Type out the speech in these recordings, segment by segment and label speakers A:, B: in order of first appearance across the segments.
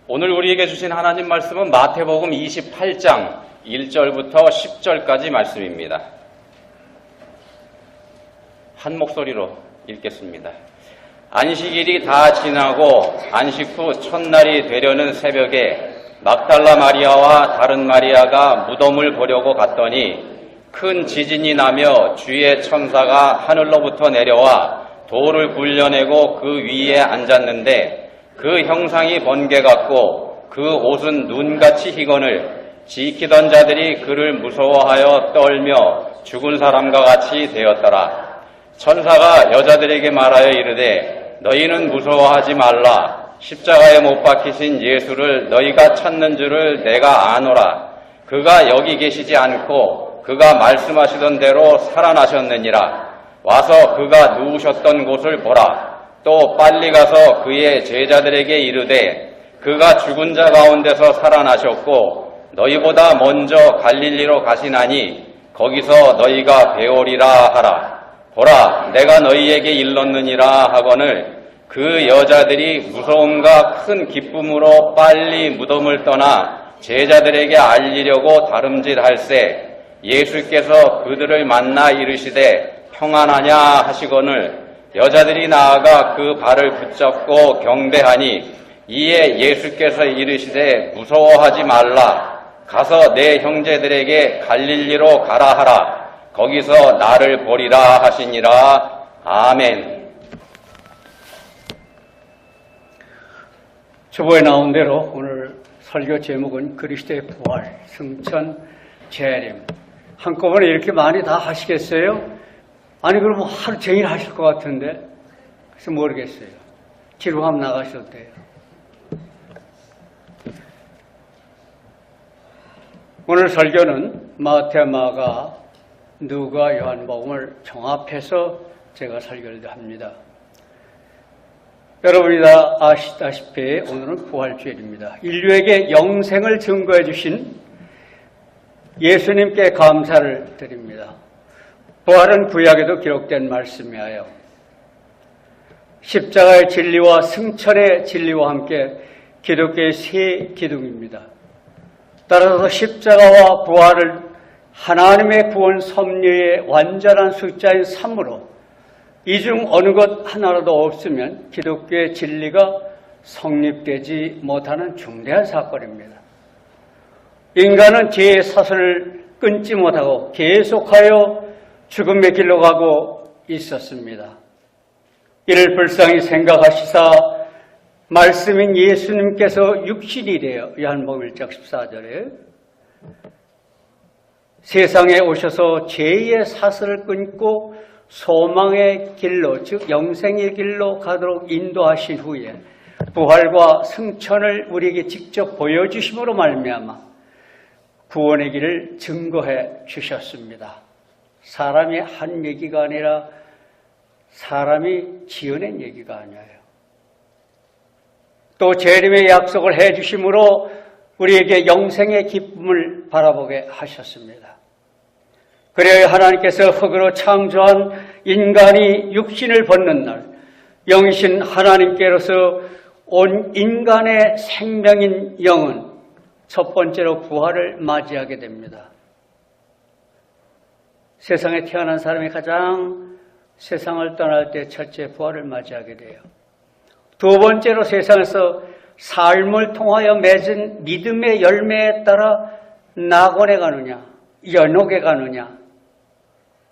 A: 오늘 우리에게 주신 하나님 말씀은 마태복음 28장 1절부터 10절까지 말씀입니다. 한 목소리로 읽겠습니다. 안식일이 다 지나고 안식 후 첫날이 되려는 새벽에 막달라 마리아와 다른 마리아가 무덤을 보려고 갔더니 큰 지진이 나며 주의 천사가 하늘로부터 내려와 돌을 굴려내고 그 위에 앉았는데 그 형상이 번개 같고 그 옷은 눈같이 희건을 지키던 자들이 그를 무서워하여 떨며 죽은 사람과 같이 되었더라. 천사가 여자들에게 말하여 이르되 너희는 무서워하지 말라. 십자가에 못 박히신 예수를 너희가 찾는 줄을 내가 아노라. 그가 여기 계시지 않고 그가 말씀하시던 대로 살아나셨느니라. 와서 그가 누우셨던 곳을 보라. 또 빨리 가서 그의 제자들에게 이르되 그가 죽은 자 가운데서 살아나셨고 너희보다 먼저 갈릴리로 가시나니 거기서 너희가 배우리라 하라. 보라, 내가 너희에게 일렀느니라 하거늘 그 여자들이 무서움과 큰 기쁨으로 빨리 무덤을 떠나 제자들에게 알리려고 다름질할세 예수께서 그들을 만나 이르시되 평안하냐 하시거늘 여자들이 나아가 그 발을 붙잡고 경배하니 이에 예수께서 이르시되 무서워하지 말라. 가서 내 형제들에게 갈릴리로 가라 하라. 거기서 나를 보리라 하시니라. 아멘.
B: 초보에 나온 대로 오늘 설교 제목은 그리스도의 부활, 승천, 재림. 한꺼번에 이렇게 많이 다 하시겠어요? 아니 그러면 하루 종일 하실 것 같은데 그래서 모르겠어요. 지루하면 나가셔도 돼요. 오늘 설교는 마태, 마가, 누가, 요한복음을 종합해서 제가 설교를 합니다. 여러분이 다 아시다시피 오늘은 부활주일입니다. 인류에게 영생을 증거해 주신 예수님께 감사를 드립니다. 부활은 구약에도 기록된 말씀이에요. 십자가의 진리와 승천의 진리와 함께 기독교의 세 기둥입니다. 따라서 십자가와 부활을 하나님의 구원 섭리의 완전한 숫자인 3으로 이 중 어느 것 하나라도 없으면 기독교의 진리가 성립되지 못하는 중대한 사건입니다. 인간은 죄의 사슬을 끊지 못하고 계속하여 죽음의 길로 가고 있었습니다. 이를 불쌍히 생각하시사 말씀인 예수님께서 육신이 되어 요한복음 1장 14절에 세상에 오셔서 죄의 사슬을 끊고 소망의 길로 즉 영생의 길로 가도록 인도하신 후에 부활과 승천을 우리에게 직접 보여주심으로 말미암아 구원의 길을 증거해 주셨습니다. 사람이 한 얘기가 아니라 사람이 지어낸 얘기가 아니에요. 또 재림의 약속을 해주심으로 우리에게 영생의 기쁨을 바라보게 하셨습니다. 그래야 하나님께서 흙으로 창조한 인간이 육신을 벗는 날 영이신 하나님께로서 온 인간의 생명인 영은 첫 번째로 부활을 맞이하게 됩니다. 세상에 태어난 사람이 가장 세상을 떠날 때 첫째 부활을 맞이하게 돼요. 두 번째로 세상에서 삶을 통하여 맺은 믿음의 열매에 따라 낙원에 가느냐, 연옥에 가느냐,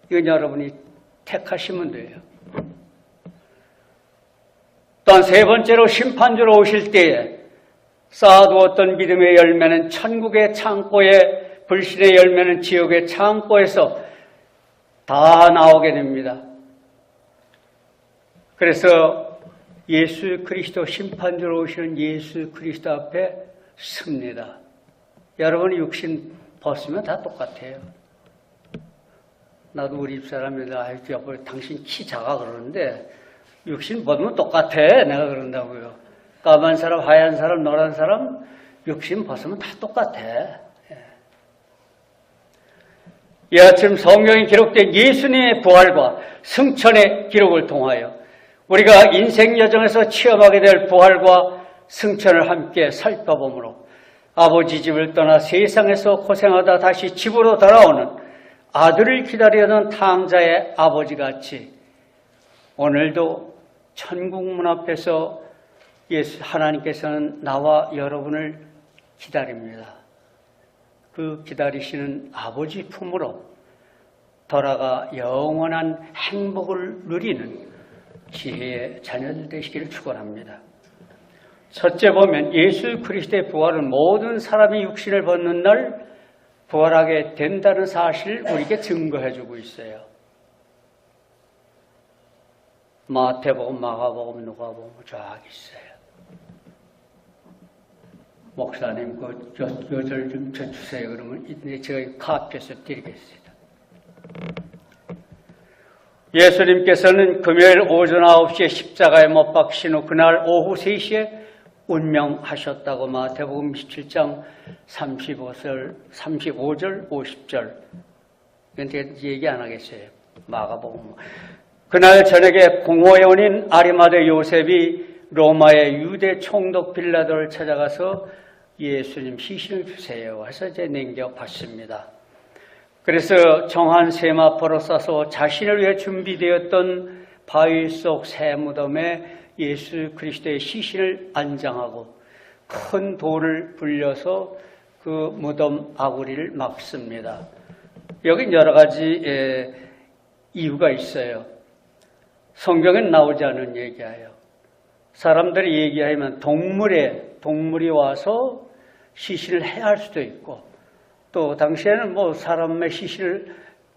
B: 이건 여러분이 택하시면 돼요. 또한 세 번째로 심판주로 오실 때에 쌓아두었던 믿음의 열매는 천국의 창고에, 불신의 열매는 지옥의 창고에서 다 나오게 됩니다. 그래서 예수 그리스도 심판주로 오시는 예수 그리스도 앞에 섭니다. 여러분이 육신 벗으면 다 똑같아요. 나도 우리 집사람이다. 당신 키 작아 그러는데 육신 벗으면 똑같아. 내가 그런다고요. 까만 사람, 하얀 사람, 노란 사람 육신 벗으면 다 똑같아. 이 아침 성경에 기록된 예수님의 부활과 승천의 기록을 통하여 우리가 인생 여정에서 체험하게 될 부활과 승천을 함께 살펴보므로 아버지 집을 떠나 세상에서 고생하다 다시 집으로 돌아오는 아들을 기다리는 탕자의 아버지같이 오늘도 천국 문 앞에서 하나님께서는 나와 여러분을 기다립니다. 그 기다리시는 아버지 품으로 돌아가 영원한 행복을 누리는 지혜의 자녀들 되시기를 축원합니다. 첫째 보면 예수 그리스도의 부활은 모든 사람이 육신을 벗는 날 부활하게 된다는 사실을 우리에게 증거해주고 있어요. 마태복음, 마가복음, 누가복음 쫙 있어요. 목사님 그 절 좀 주세요. 그러면 제가 카피해서 드리겠습니다. 예수님께서는 금요일 오전 9시에 십자가에 못 박히신 후 그날 오후 3시에 운명하셨다고 마태복음 17장 35절, 50절. 이건 제가 얘기 안 하겠어요. 마가복음. 그날 저녁에 공회원인 아리마대 요셉이 로마의 유대 총독 빌라도를 찾아가서 예수님 시신을 주세요 해서 이제 넘겨받습니다. 그래서 정한 세마포로 싸서 자신을 위해 준비되었던 바위 속 새 무덤에 예수 그리스도의 시신을 안장하고 큰 돌을 불려서 그 무덤 아구리를 막습니다. 여긴 여러 가지 이유가 있어요. 성경엔 나오지 않은 얘기예요. 사람들이 얘기하면 동물이 와서 시신을 해할 수도 있고 또 당시에는 뭐 사람의 시신을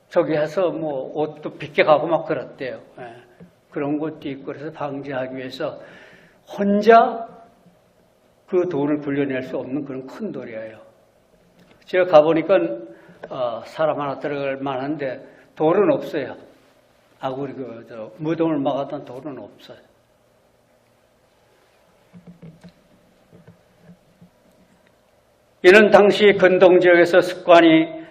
B: 저기 해서 뭐 옷도 빗겨가고 막 그랬대요. 그런 것도 있고 그래서 방지하기 위해서 혼자 그 돌을 굴려낼 수 없는 그런 큰 돌이에요. 제가 가보니까 사람 하나 들어갈 만한데 돌은 없어요. 아구리 무덤을 막았던 돌은 없어요. 이는 당시 근동지역에서 습관이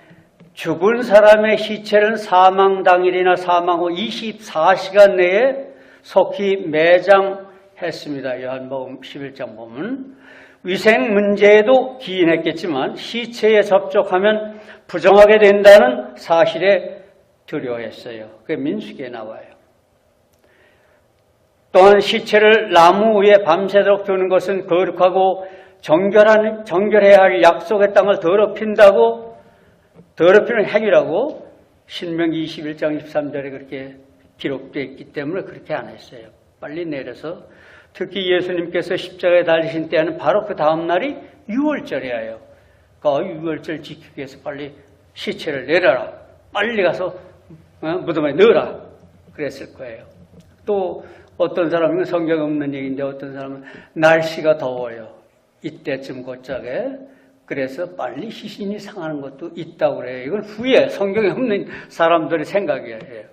B: 죽은 사람의 시체는 사망 당일이나 사망 후 24시간 내에 속히 매장했습니다. 요한복음 11장 보면 위생 문제에도 기인했겠지만 시체에 접촉하면 부정하게 된다는 사실에 두려워했어요. 그게 민수기에 나와요. 또한 시체를 나무 위에 밤새도록 두는 것은 거룩하고 정결해야 할 약속의 땅을 더럽히는 행위라고 신명기 21장 23절에 그렇게 기록되어 있기 때문에 그렇게 안 했어요. 빨리 내려서 특히 예수님께서 십자가에 달리신 때는 바로 그 다음 날이 유월절이에요. 그 유월절 지키기 위해서 빨리 시체를 내려라. 빨리 가서 무덤에 넣어라. 그랬을 거예요. 또 어떤 사람은 성경에 없는 얘기인데 어떤 사람은 날씨가 더워요. 이때쯤 곧자게 그래서 빨리 시신이 상하는 것도 있다고 그래요. 이건 후에 성경에 없는 사람들의 생각이에요.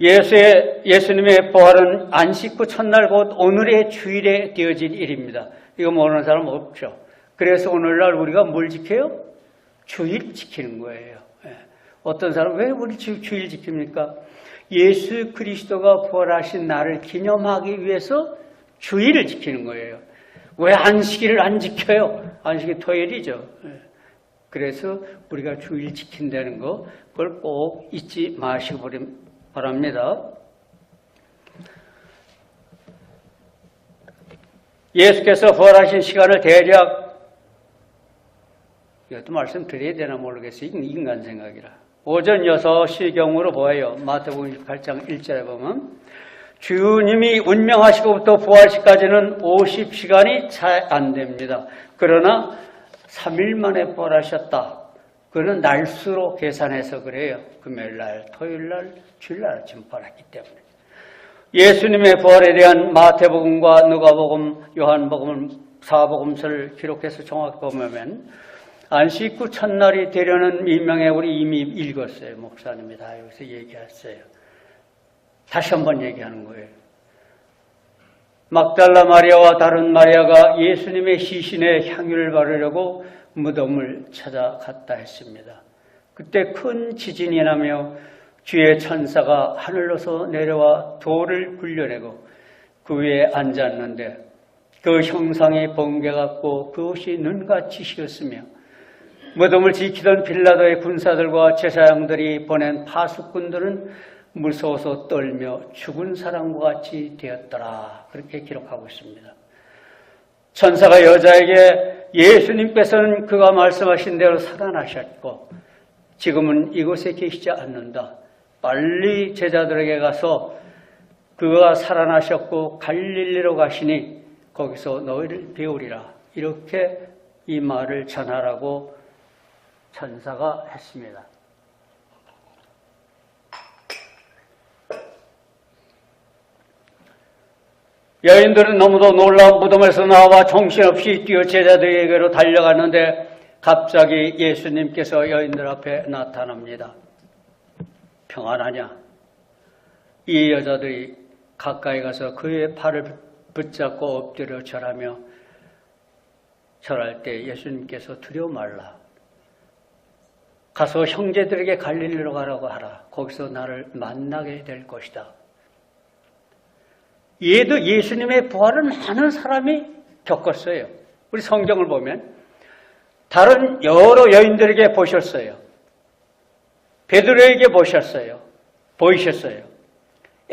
B: 예수님의 부활은 안식 후 첫날 곧 오늘의 주일에 되어진 일입니다. 이거 모르는 사람 없죠. 그래서 오늘날 우리가 뭘 지켜요? 주일 지키는 거예요. 어떤 사람 왜 우리 주일 지킵니까? 예수 그리스도가 부활하신 날을 기념하기 위해서 주일을 지키는 거예요. 왜 안식일을 안 지켜요? 안식일 토요일이죠. 그래서 우리가 주일 지킨다는 거 그걸 꼭 잊지 마시고 바랍니다. 예수께서 부활하신 시간을 대략 이것도 말씀드려야 되나 모르겠어요. 인간 생각이라. 오전 6시경으로 보여요. 마태복음 28장 1절에 보면 주님이 운명하시고부터 부활시까지는 50시간이 채 안 됩니다. 그러나 3일 만에 부활하셨다. 그는 날수로 계산해서 그래요. 금요일날, 토요일날, 주일날 아침 부활했기 때문에. 예수님의 부활에 대한 마태복음과 누가복음, 요한복음, 사복음서를 기록해서 정확히 보면 안식 후 첫날이 되려는 미명에 우리 이미 읽었어요. 목사님이 다 여기서 얘기했어요. 다시 한번 얘기하는 거예요. 막달라 마리아와 다른 마리아가 예수님의 시신에 향유를 바르려고 무덤을 찾아갔다 했습니다. 그때 큰 지진이 나며 주의 천사가 하늘로서 내려와 돌을 굴려내고 그 그 위에 앉았는데 그 형상이 번개같고 그 옷이 눈같이 휘었으며 무덤을 지키던 빌라도의 군사들과 제사장들이 보낸 파수꾼들은 무서워서 떨며 죽은 사람과 같이 되었더라. 그렇게 기록하고 있습니다. 천사가 여자에게 예수님께서는 그가 말씀하신 대로 살아나셨고 지금은 이곳에 계시지 않는다. 빨리 제자들에게 가서 그가 살아나셨고 갈릴리로 가시니 거기서 너희를 배우리라. 이렇게 이 말을 전하라고 천사가 했습니다. 여인들은 너무도 놀라운 무덤에서 나와 정신없이 뛰어 제자들에게로 달려갔는데 갑자기 예수님께서 여인들 앞에 나타납니다. 평안하냐? 이 여자들이 가까이 가서 그의 팔을 붙잡고 엎드려 절하며 절할 때 예수님께서 두려워 말라. 가서 형제들에게 갈릴리로 가라고 하라. 거기서 나를 만나게 될 것이다. 얘도 예수님의 부활은 많은 사람이 겪었어요. 우리 성경을 보면 다른 여러 여인들에게 보셨어요. 베드로에게 보이셨어요.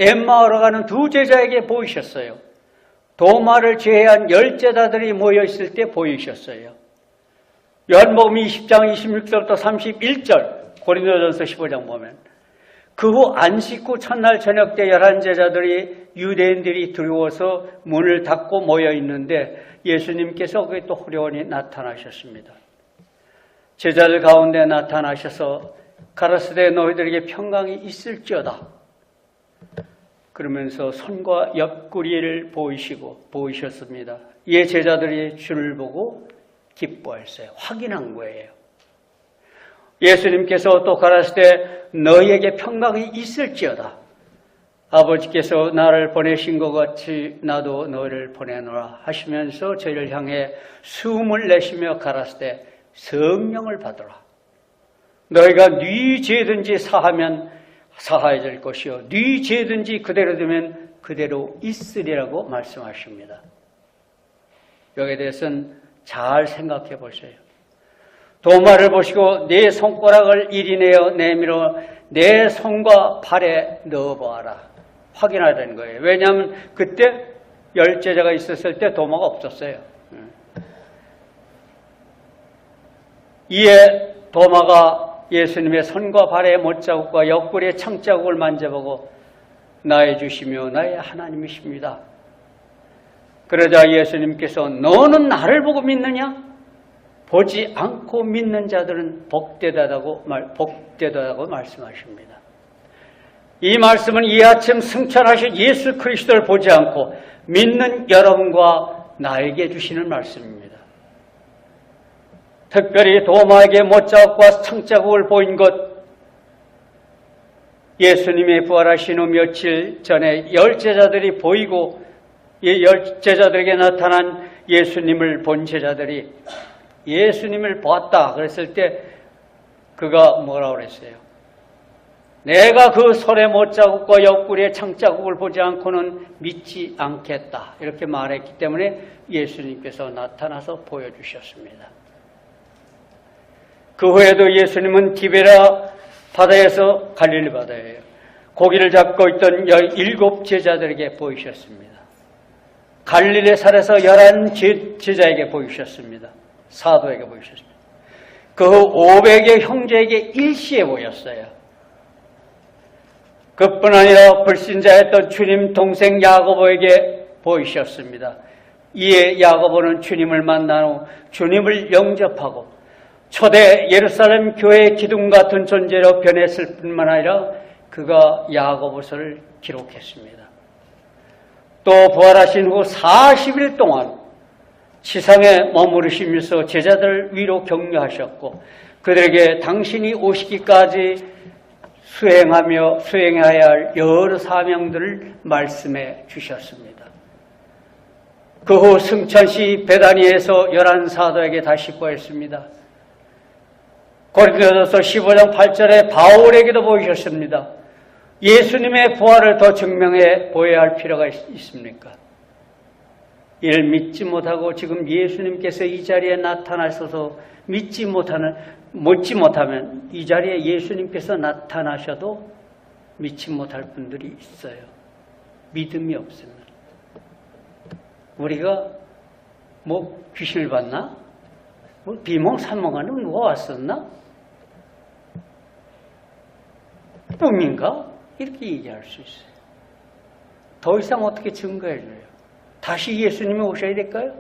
B: 엠마오로 가는 두 제자에게 보이셨어요. 도마를 제외한 10제자들이 모여있을 때 보이셨어요. 요한복음 20장 26절부터 31절 고린도전서 15장 보면 그 후 안식 후 첫날 저녁 때 11제자들이 유대인들이 두려워서 문을 닫고 모여있는데 예수님께서 거기 또 호련히 나타나셨습니다. 제자들 가운데 나타나셔서 가라사대 너희들에게 평강이 있을지어다. 그러면서 손과 옆구리를 보이셨습니다. 이에 제자들이 주를 보고 기뻐했어요. 확인한 거예요. 예수님께서 또 가라사대 너희에게 평강이 있을지어다. 아버지께서 나를 보내신 것 같이 나도 너희를 보내노라 하시면서 저희를 향해 숨을 내쉬며 가라사대 성령을 받으라. 너희가 네 죄든지 사하면 사하여질 것이요 네 죄든지 그대로 두면 그대로 있으리라고 말씀하십니다. 여기에 대해서는 잘 생각해 보세요. 도마를 보시고 내 손가락을 이리 내어 내밀어 내 손과 발에 넣어보아라. 확인하라는 거예요. 왜냐하면 그때 10제자가 있었을 때 도마가 없었어요. 이에 도마가 예수님의 손과 발의 못자국과 옆구리의 창자국을 만져보고 나의 주시며 나의 하나님이십니다. 그러자 예수님께서 너는 나를 보고 믿느냐? 보지 않고 믿는 자들은 복되다고 말씀하십니다. 이 말씀은 이 아침 승천하신 예수 그리스도를 보지 않고 믿는 여러분과 나에게 주시는 말씀입니다. 특별히 도마에게 못자국과 창자국을 보인 것, 예수님이 부활하신 후 며칠 전에 10제자들이 보이고 이 10제자들에게 나타난 예수님을 본 제자들이 예수님을 보았다 그랬을 때 그가 뭐라고 그랬어요? 내가 그 손의 못자국과 옆구리의 창자국을 보지 않고는 믿지 않겠다 이렇게 말했기 때문에 예수님께서 나타나서 보여주셨습니다. 그 후에도 예수님은 디베라 바다에서 갈릴리 바다예요. 고기를 잡고 있던 17 제자들에게 보이셨습니다. 갈릴리 산에서 11 제자에게 보이셨습니다. 사도에게 보이셨습니다. 그 후 500의 형제에게 일시에 보였어요. 그뿐 아니라 불신자였던 주님 동생 야고보에게 보이셨습니다. 이에 야고보는 주님을 만난 후 주님을 영접하고 초대 예루살렘 교회의 기둥 같은 존재로 변했을 뿐만 아니라 그가 야고보서를 기록했습니다. 또 부활하신 후 40일 동안 지상에 머무르시면서 제자들 위로 격려하셨고 그들에게 당신이 오시기까지 수행해야 할 여러 사명들을 말씀해 주셨습니다. 그 후 승천시 베다니에서 11사도에게 다시 보였습니다. 고린도전서 15장 8절에 바울에게도 보이셨습니다. 예수님의 부활을 더 증명해 보여야 할 필요가 있습니까? 이를 믿지 못하고 지금 예수님께서 이 자리에 나타나셔서 믿지 못하면 이 자리에 예수님께서 나타나셔도 믿지 못할 분들이 있어요. 믿음이 없으면. 우리가 뭐 귀신을 봤나? 뭐 비몽사몽하는 누가 왔었나? 꿈인가? 이렇게 얘기할 수 있어요. 더 이상 어떻게 증거해줘요? 다시 예수님이 오셔야 될까요?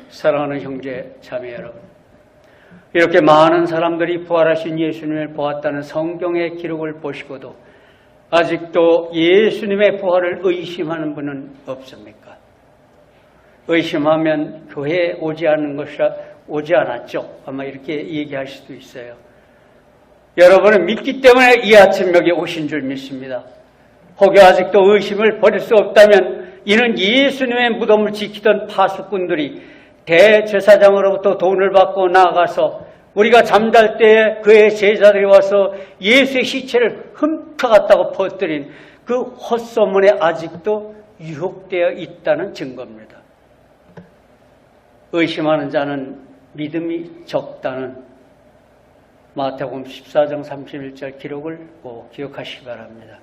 B: 사랑하는 형제 자매 여러분, 이렇게 많은 사람들이 부활하신 예수님을 보았다는 성경의 기록을 보시고도 아직도 예수님의 부활을 의심하는 분은 없습니까? 의심하면 교회에 오지 않았죠. 아마 이렇게 얘기할 수도 있어요. 여러분은 믿기 때문에 이 아침 여기 오신 줄 믿습니다. 혹여 아직도 의심을 버릴 수 없다면 이는 예수님의 무덤을 지키던 파수꾼들이 대제사장으로부터 돈을 받고 나아가서 우리가 잠잘 때에 그의 제자들이 와서 예수의 시체를 훔쳐갔다고 퍼뜨린 그 헛소문에 아직도 유혹되어 있다는 증거입니다. 의심하는 자는 믿음이 적다는 마태복음 14장 31절 기록을 꼭 기억하시기 바랍니다.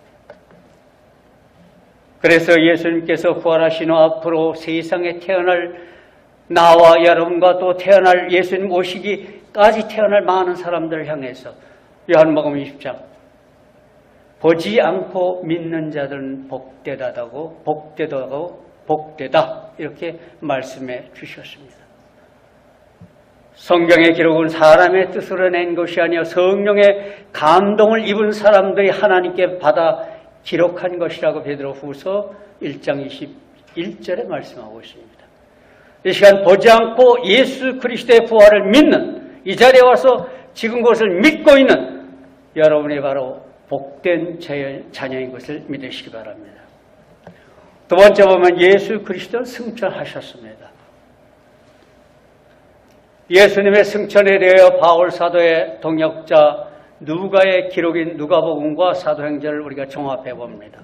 B: 그래서 예수님께서 부활하신 후 앞으로 세상에 태어날 나와 여러분과 또 태어날 예수님 오시기까지 태어날 많은 사람들을 향해서 요한복음 20장 보지 않고 믿는 자들은 복되다 이렇게 말씀해 주셨습니다. 성경의 기록은 사람의 뜻으로 낸 것이 아니라 성령의 감동을 입은 사람들이 하나님께 받아 기록한 것이라고 베드로후서 1장 21절에 말씀하고 있습니다. 이 시간 보지 않고 예수 그리스도의 부활을 믿는 이 자리에 와서 지금 그것을 믿고 있는 여러분이 바로 복된 자녀인 것을 믿으시기 바랍니다. 두 번째 보면 예수 그리스도는 승천하셨습니다. 예수님의 승천에 대하여 바울 사도의 동역자 누가의 기록인 누가복음과 사도행전을 우리가 종합해 봅니다.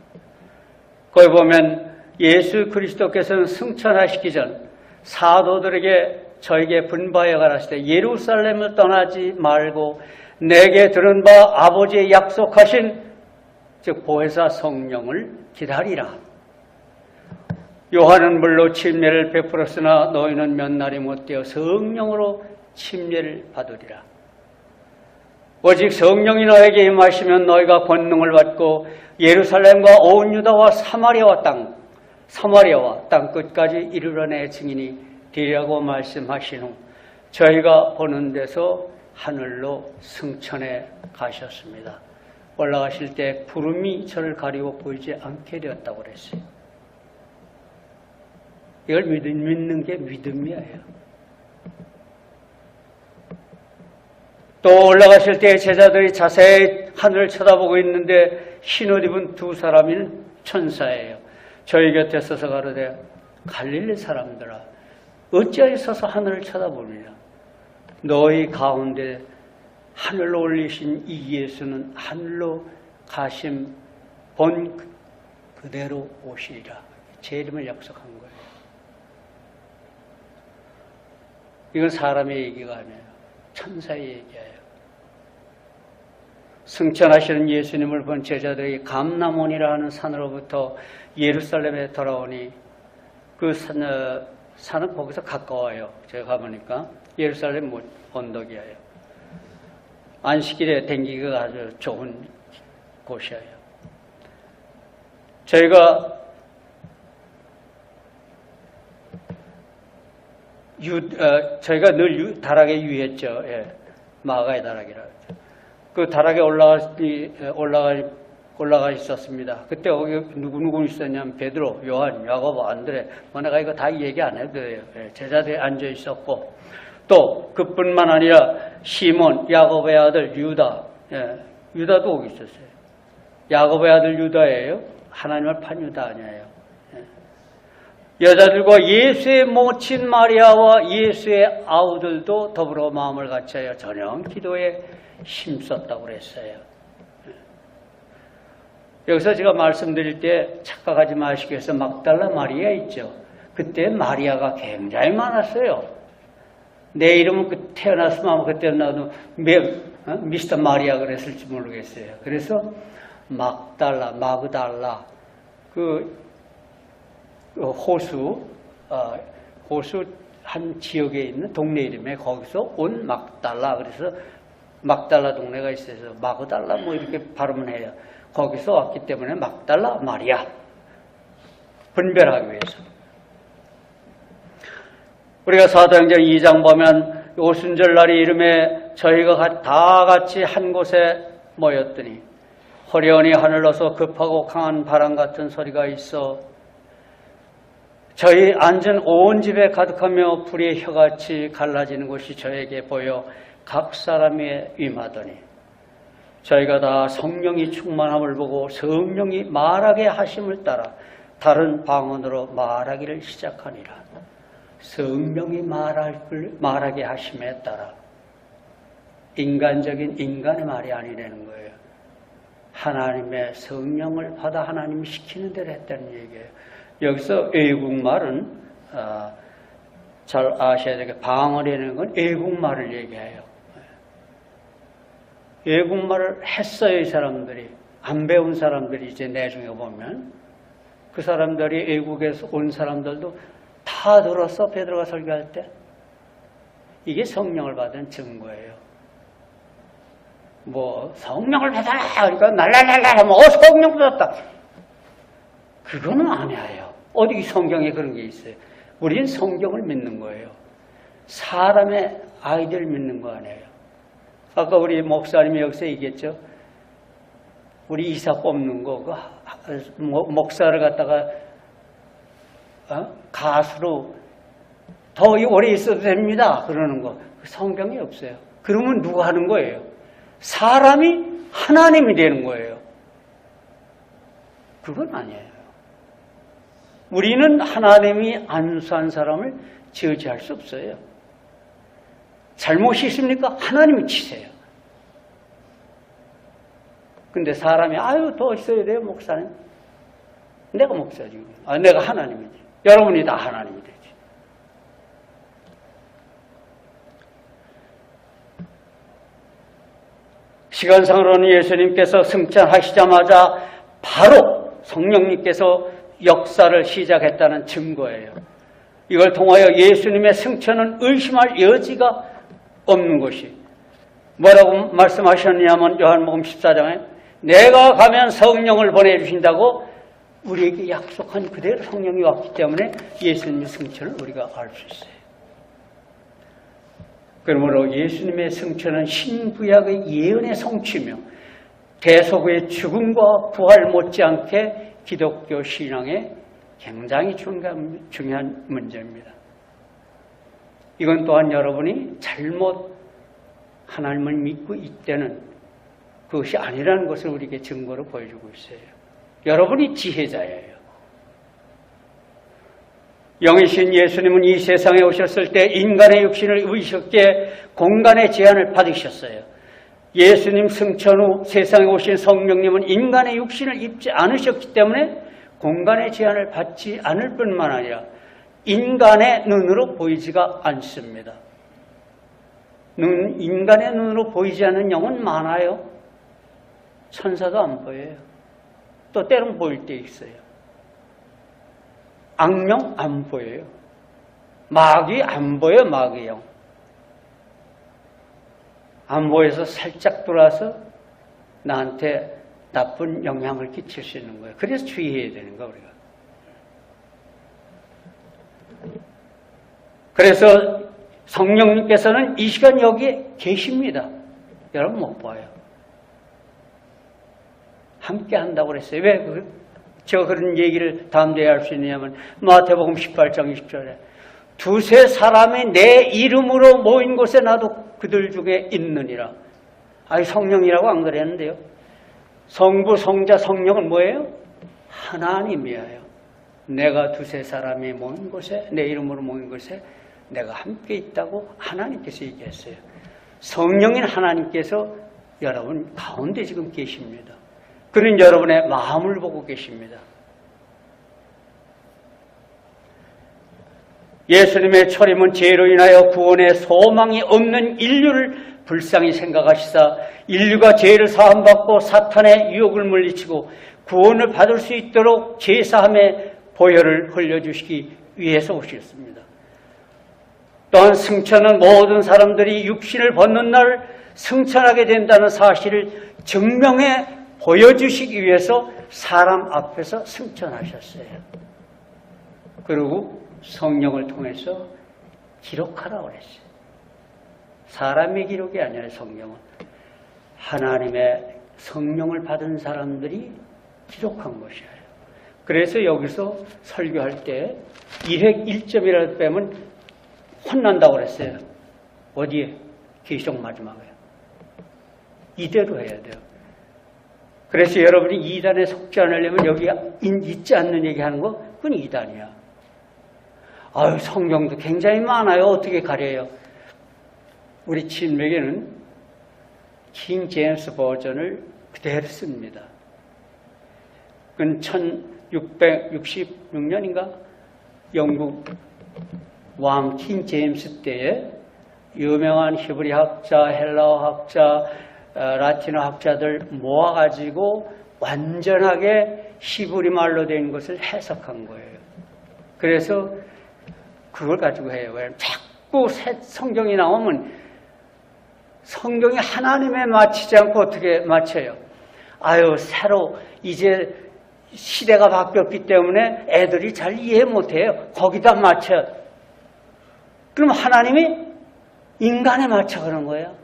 B: 거기 보면 예수 그리스도께서는 승천하시기 전 사도들에게 저에게 분바에 가라시되 예루살렘을 떠나지 말고 내게 들은 바 아버지의 약속하신 즉 보혜사 성령을 기다리라. 요한은 물로 침례를 베풀었으나 너희는 몇 날이 못되어 성령으로 침례를 받으리라. 오직 성령이 너에게 임하시면 너희가 권능을 받고 예루살렘과 온 유다와 사마리아와 땅 끝까지 이르러 내 증인이 되리라고 말씀하신 후 저희가 보는 데서 하늘로 승천해 가셨습니다. 올라가실 때 구름이 저를 가리고 보이지 않게 되었다고 그랬어요. 이걸 믿는 게 믿음이에요. 또 올라가실 때 제자들이 자세히 하늘을 쳐다보고 있는데 흰옷 입은 두 사람은 천사예요. 저희 곁에 서서 가로되 갈릴리 사람들아 어찌하여 서서 하늘을 쳐다보느냐. 너희 가운데 하늘로 올리신 이 예수는 하늘로 가심 본 그대로 오시리라. 제 이름을 약속한 거예요. 이건 사람의 얘기가 아니에요. 천사의 얘기예요. 승천하시는 예수님을 본 제자들이 감람원이라 하는 산으로부터 예루살렘에 돌아오니 그 산은 거기서 가까워요. 제가 가보니까 예루살렘 언덕이에요. 안식일에 댕기기가 아주 좋은 곳이에요. 저희가 늘 다락에 유했죠. 예, 마가의 다락이라. 그 다락에 올라가 있었습니다. 그때 거기 누구 있었냐면 베드로, 요한, 야고보, 안드레. 내가 이거 다 얘기 안 해도 돼요. 예, 제자들이 앉아 있었고 또 그뿐만 아니라 시몬, 야고보의 아들 유다. 예, 유다도 거기 있었어요. 야고보의 아들 유다예요. 하나님을 판 유다 아니에요. 여자들과 예수의 모친 마리아와 예수의 아우들도 더불어 마음을 같이하여 저녁 기도에 힘썼다고 그랬어요. 여기서 제가 말씀드릴 때 착각하지 마시기 위해서 막달라 마리아 있죠. 그때 마리아가 굉장히 많았어요. 내 이름은 태어났으면 아마 그때 나도 미스터 마리아 그랬을지 모르겠어요. 그래서 막달라, 마그달라, 호수 한 지역에 있는 동네 이름에 거기서 온 막달라, 그래서 막달라 동네가 있어서 마그달라 뭐 이렇게 발음을 해요. 거기서 왔기 때문에 막달라 마리아 분별하기 위해서. 우리가 사도행전 2장 보면 오순절날이 이름에 저희가 다 같이 한 곳에 모였더니 호련히 하늘로서 급하고 강한 바람 같은 소리가 있어 저희 앉은 온 집에 가득하며 불의 혀같이 갈라지는 것이 저에게 보여 각 사람이 임하더니 저희가 다 성령이 충만함을 보고 성령이 말하게 하심을 따라 다른 방언으로 말하기를 시작하니라. 성령이 말하게 하심에 따라 인간적인 인간의 말이 아니라는 거예요. 하나님의 성령을 받아 하나님이 시키는 대로 했다는 얘기예요. 여기서 외국말은 잘 아셔야 되게 방언이라는 건 외국말을 얘기해요. 외국말을 했어요. 이 사람들이. 안 배운 사람들이 이제 내중에 보면 그 사람들이 외국에서 온 사람들도 다 들었어. 베드로가 설교할 때. 이게 성령을 받은 증거예요. 뭐 성령을 받아라 그러니까 날랄랄라 하면 성령 받았다. 그거는 아니에요. 어디 성경에 그런 게 있어요. 우리는 성경을 믿는 거예요. 사람의 아이디어를 믿는 거 아니에요. 아까 우리 목사님이 여기서 얘기했죠. 우리 이사 뽑는 거, 목사를 갖다가 가수로 더 오래 있어도 됩니다. 그러는 거. 성경이 없어요. 그러면 누가 하는 거예요? 사람이 하나님이 되는 거예요. 그건 아니에요. 우리는 하나님이 안수한 사람을 저지할 수 없어요. 잘못이 있습니까? 하나님이 치세요. 근데 사람이 아유 더 있어야 돼요 목사님. 내가 목사지. 내가 하나님이지. 여러분이 다 하나님이 되지. 시간상으로는 예수님께서 승천하시자마자 바로 성령님께서 역사를 시작했다는 증거예요. 이걸 통하여 예수님의 승천은 의심할 여지가 없는 것이 뭐라고 말씀하셨냐면 요한복음 14장에 내가 가면 성령을 보내주신다고 우리에게 약속한 그대로 성령이 왔기 때문에 예수님의 승천을 우리가 알 수 있어요. 그러므로 예수님의 승천은 신구약의 예언의 성취며 대속의 죽음과 부활 못지않게 기독교 신앙의 굉장히 중요한 문제입니다. 이건 또한 여러분이 잘못 하나님을 믿고 있다는 그것이 아니라는 것을 우리에게 증거로 보여주고 있어요. 여러분이 지혜자예요. 영이신 예수님은 이 세상에 오셨을 때 인간의 육신을 입으셨기에 공간의 제한을 받으셨어요. 예수님 승천 후 세상에 오신 성령님은 인간의 육신을 입지 않으셨기 때문에 공간의 제한을 받지 않을 뿐만 아니라 인간의 눈으로 보이지가 않습니다. 인간의 눈으로 보이지 않는 영은 많아요. 천사도 안 보여요. 또 때론 보일 때 있어요. 악령 안 보여요. 마귀 안 보여요. 마귀 영. 안 보여서 살짝 돌아서 나한테 나쁜 영향을 끼칠 수 있는 거예요. 그래서 주의해야 되는 거예요. 우리가. 그래서 성령님께서는 이 시간 여기에 계십니다. 여러분 못 봐요. 함께 한다고 그랬어요. 왜 제가 그런 얘기를 담대히 할 수 있느냐면 마태복음 18장 20절에 두세 사람이 내 이름으로 모인 곳에 나도 그들 중에 있느니라. 아니 성령이라고 안 그랬는데요. 성부, 성자, 성령은 뭐예요? 하나님이에요. 내가 두세 사람이 모인 곳에 내 이름으로 모인 곳에 내가 함께 있다고 하나님께서 얘기했어요. 성령인 하나님께서 여러분 가운데 지금 계십니다. 그는 여러분의 마음을 보고 계십니다. 예수님의 철임은 죄로 인하여 구원의 소망이 없는 인류를 불쌍히 생각하시사 인류가 죄를 사함받고 사탄의 유혹을 물리치고 구원을 받을 수 있도록 제사함의 보혈을 흘려주시기 위해서 오셨습니다. 또한 승천은 모든 사람들이 육신을 벗는 날 승천하게 된다는 사실을 증명해 보여주시기 위해서 사람 앞에서 승천하셨어요. 그리고 성령을 통해서 기록하라고 그랬어요. 사람의 기록이 아니라 성령은 하나님의 성령을 받은 사람들이 기록한 것이에요. 그래서 여기서 설교할 때 1획 1점이라도 빼면 혼난다고 그랬어요. 어디에? 계시록 마지막에. 이대로 해야 돼요. 그래서 여러분이 이단에 속지 않으려면 여기 있지 않는 얘기하는 거 그건 이단이야. 아유, 성경도 굉장히 많아요. 어떻게 가려요? 우리 친맥에는 킹 제임스 버전을 그대로 씁니다. 그건 1666년인가 영국 왕 킹 제임스 때에 유명한 히브리 학자, 헬라어 학자, 라틴어 학자들 모아가지고 완전하게 히브리 말로 된 것을 해석한 거예요. 그래서 그걸 가지고 해요. 자꾸 성경이 나오면 성경이 하나님에 맞추지 않고 어떻게 맞춰요? 아유, 새로 이제 시대가 바뀌었기 때문에 애들이 잘 이해 못해요. 거기다 맞춰. 그럼 하나님이 인간에 맞춰 그런 거예요.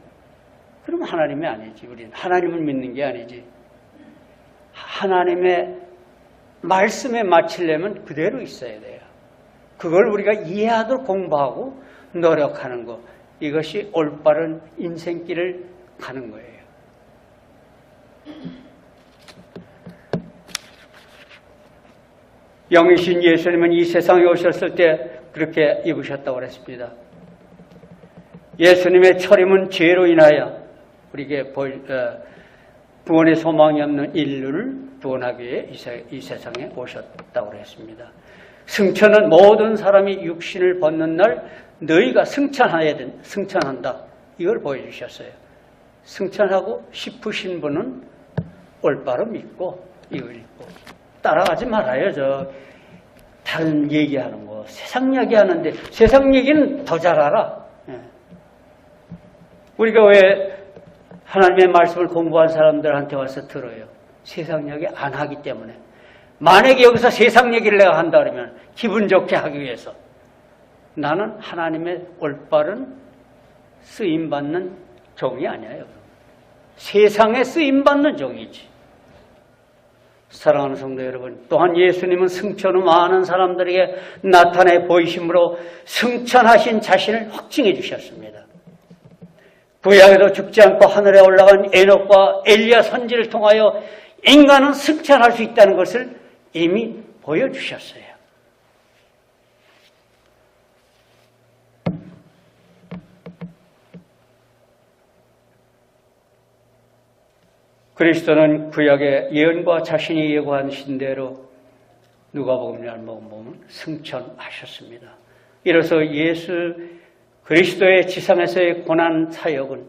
B: 그럼 하나님이 아니지. 우리는 하나님을 믿는 게 아니지. 하나님의 말씀에 맞추려면 그대로 있어야 돼요. 그걸 우리가 이해하도록 공부하고 노력하는 것. 이것이 올바른 인생길을 가는 거예요. 영이신 예수님은 이 세상에 오셨을 때 그렇게 입으셨다고 그랬습니다. 예수님의 철임은 죄로 인하여 우리에게 구원의 소망이 없는 인류를 구원하기 위해 이 세상에 오셨다고 그랬습니다. 승천은 모든 사람이 육신을 벗는 날 너희가 승천한다. 이걸 보여주셨어요. 승천하고 싶으신 분은 올바로 믿고 이걸 믿고 따라가지 말아요. 다른 얘기하는 거 세상 얘기하는데 세상 얘기는 더 잘 알아. 우리가 왜 하나님의 말씀을 공부한 사람들한테 와서 들어요? 세상 얘기 안 하기 때문에. 만약에 여기서 세상 얘기를 내가 한다 그러면 기분 좋게 하기 위해서 나는 하나님의 올바른 쓰임받는 종이 아니에요. 세상에 쓰임받는 종이지. 사랑하는 성도 여러분, 또한 예수님은 승천 후 많은 사람들에게 나타내 보이심으로 승천하신 자신을 확증해 주셨습니다. 구약에도 죽지 않고 하늘에 올라간 에녹과 엘리야 선지를 통하여 인간은 승천할 수 있다는 것을 이미 보여주셨어요. 그리스도는 구약의 예언과 자신이 예고하신 대로 누가복음 열복음 보면 승천하셨습니다. 이로써 예수 그리스도의 지상에서의 고난 사역은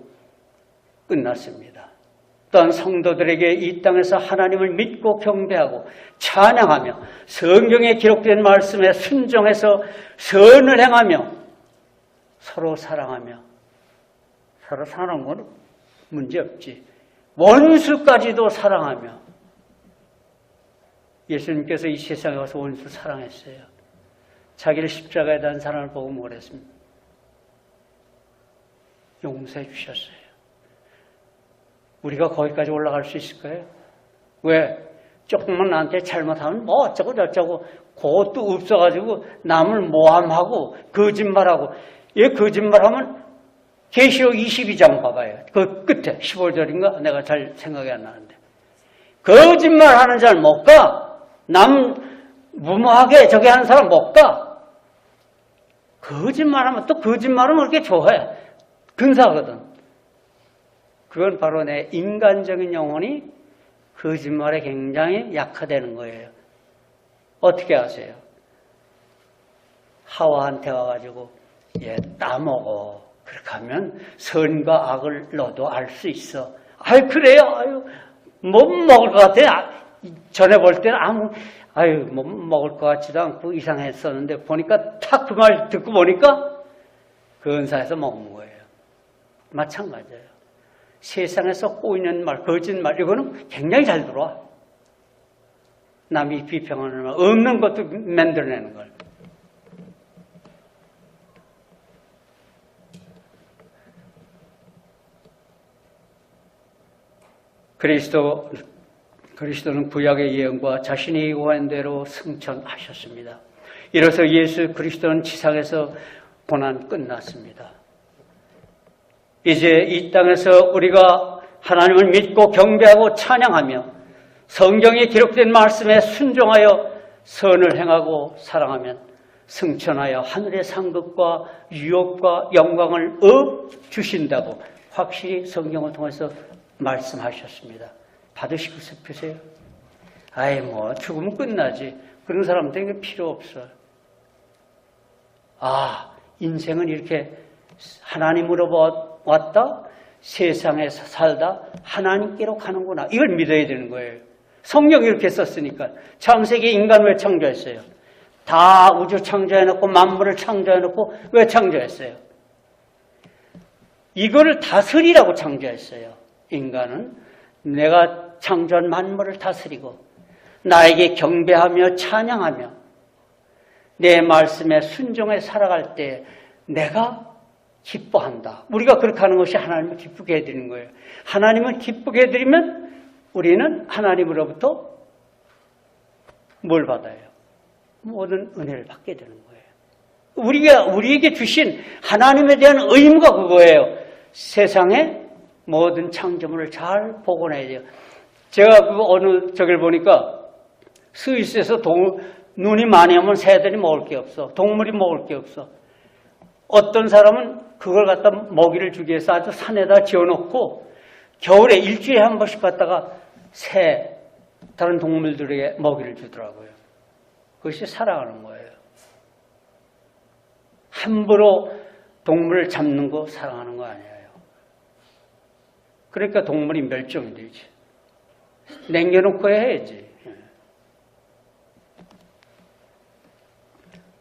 B: 끝났습니다. 또한 성도들에게 이 땅에서 하나님을 믿고 경배하고 찬양하며 성경에 기록된 말씀에 순종해서 선을 행하며 서로 사랑하며 서로 사랑하는 건 문제없지. 원수까지도 사랑하며 예수님께서 이 세상에 와서 원수 사랑했어요. 자기를 십자가에 단 사람을 보고 뭐랬습니까? 용서해 주셨어요. 우리가 거기까지 올라갈 수 있을까요? 왜? 조금만 나한테 잘못하면 뭐 어쩌고 저쩌고 그것도 없어가지고 남을 모함하고 거짓말하고 얘 거짓말하면 계시록 22장 봐봐요. 그 끝에 15절인가? 내가 잘 생각이 안 나는데 거짓말하는 자는 못 가. 남 무모하게 저기 하는 사람 못 가. 거짓말하면 또 거짓말은 그렇게 좋아해. 근사하거든. 그건 바로 내 인간적인 영혼이 거짓말에 굉장히 약화되는 거예요. 어떻게 아세요? 하와한테 와가지고 얘 따먹어. 그렇게 하면 선과 악을 너도 알 수 있어. 아유 그래요? 아유 못 먹을 것 같아. 전에 볼 때는 못 먹을 것 같지도 않고 이상했었는데 보니까 탁 그 말 듣고 보니까 그 은사에서 먹는 거예요. 마찬가지예요. 세상에서 꼬이는 말, 거짓말 이거는 굉장히 잘 들어와. 남이 비평하는 말, 없는 것도 만들어내는 걸. 그리스도는 구약의 예언과 자신이 예고한 대로 승천하셨습니다. 이로써 예수 그리스도는 지상에서 고난 끝났습니다. 이제 이 땅에서 우리가 하나님을 믿고 경배하고 찬양하며 성경에 기록된 말씀에 순종하여 선을 행하고 사랑하면 승천하여 하늘의 상급과 유업과 영광을 주신다고 확실히 성경을 통해서 말씀하셨습니다. 받으시고 싶으세요? 죽으면 끝나지. 그런 사람들에게 필요 없어요. 인생은 이렇게 하나님으로 왔다, 세상에서 살다 하나님께로 가는구나. 이걸 믿어야 되는 거예요. 성경이 이렇게 썼으니까. 창세기 인간을 왜 창조했어요? 다 우주 창조해놓고 만물을 창조해놓고 왜 창조했어요? 이거를 다스리라고 창조했어요. 인간은 내가 창조한 만물을 다스리고 나에게 경배하며 찬양하며 내 말씀에 순종해 살아갈 때 내가 기뻐한다. 우리가 그렇게 하는 것이 하나님을 기쁘게 해드리는 거예요. 하나님을 기쁘게 해드리면 우리는 하나님으로부터 뭘 받아요? 모든 은혜를 받게 되는 거예요. 우리에게 주신 하나님에 대한 의무가 그거예요. 세상에 모든 창조물을 잘 복원해야 돼요. 제가 어느 저길 보니까 스위스에서 눈이 많이 오면 새들이 먹을 게 없어. 동물이 먹을 게 없어. 어떤 사람은 그걸 갖다 먹이를 주기 위해서 아주 산에다 지어놓고 겨울에 일주일에 한 번씩 갖다가 다른 동물들에게 먹이를 주더라고요. 그것이 사랑하는 거예요. 함부로 동물을 잡는 거 사랑하는 거 아니에요. 그러니까 동물이 멸종이 되지. 남겨놓고 해야지.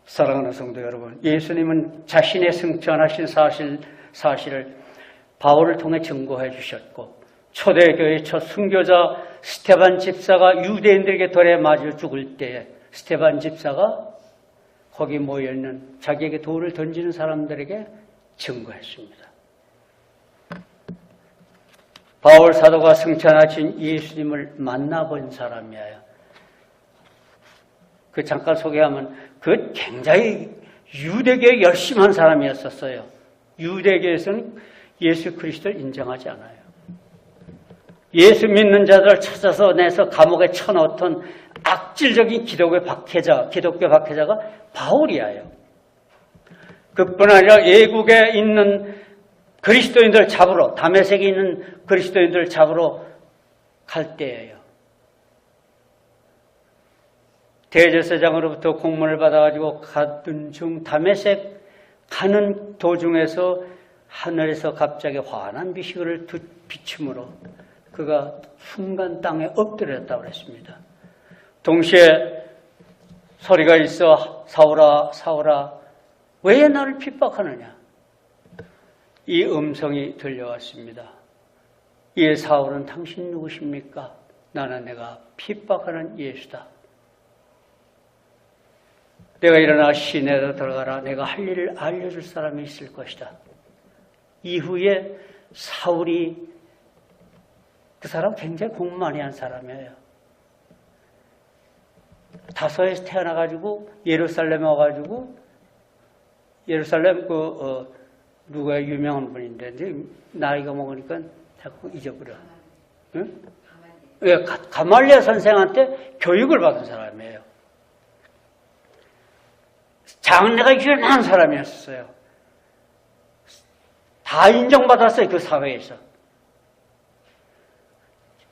B: 사랑하는 성도 여러분, 예수님은 자신의 승천하신 사실을 바울을 통해 증거해 주셨고 초대교회 첫 순교자 스테반 집사가 유대인들에게 돌에 맞아 죽을 때에 스테반 집사가 거기 모여있는 자기에게 돌을 던지는 사람들에게 증거했습니다. 바울 사도가 승천하신 예수님을 만나본 사람이에요. 그 잠깐 소개하면 그 굉장히 유대교에 열심한 사람이었었어요. 유대교에서는 예수 그리스도를 인정하지 않아요. 예수 믿는 자들을 찾아서 내서 감옥에 쳐넣던 악질적인 기독교 박해자가 바울이에요. 그뿐 아니라 예국에 있는 그리스도인들 잡으러, 다메섹에 있는 그리스도인들 잡으러 갈 때예요. 대제사장으로부터 공문을 받아가지고 가던 중 다메섹 가는 도중에서 하늘에서 갑자기 환한 빛을 비춤으로 그가 순간 땅에 엎드렸다고 그랬습니다. 동시에 소리가 있어 사울아 사울아 왜 나를 핍박하느냐. 이 음성이 들려왔습니다. 이 사울은 당신 누구십니까? 나는 내가 핍박하는 예수다. 내가 일어나 시내로 들어가라. 내가 할 일을 알려줄 사람이 있을 것이다. 이후에 사울이 그 사람 굉장히 공부 많이 한 사람이에요. 다소에서 태어나가지고 예루살렘에 와가지고 예루살렘 누가 유명한 분인데 나이가 먹으니까 자꾸 잊어버려. 응? 가말리아 선생한테 교육을 받은 사람이에요. 장래가 유명한 사람이었어요. 다 인정받았어요. 그 사회에서.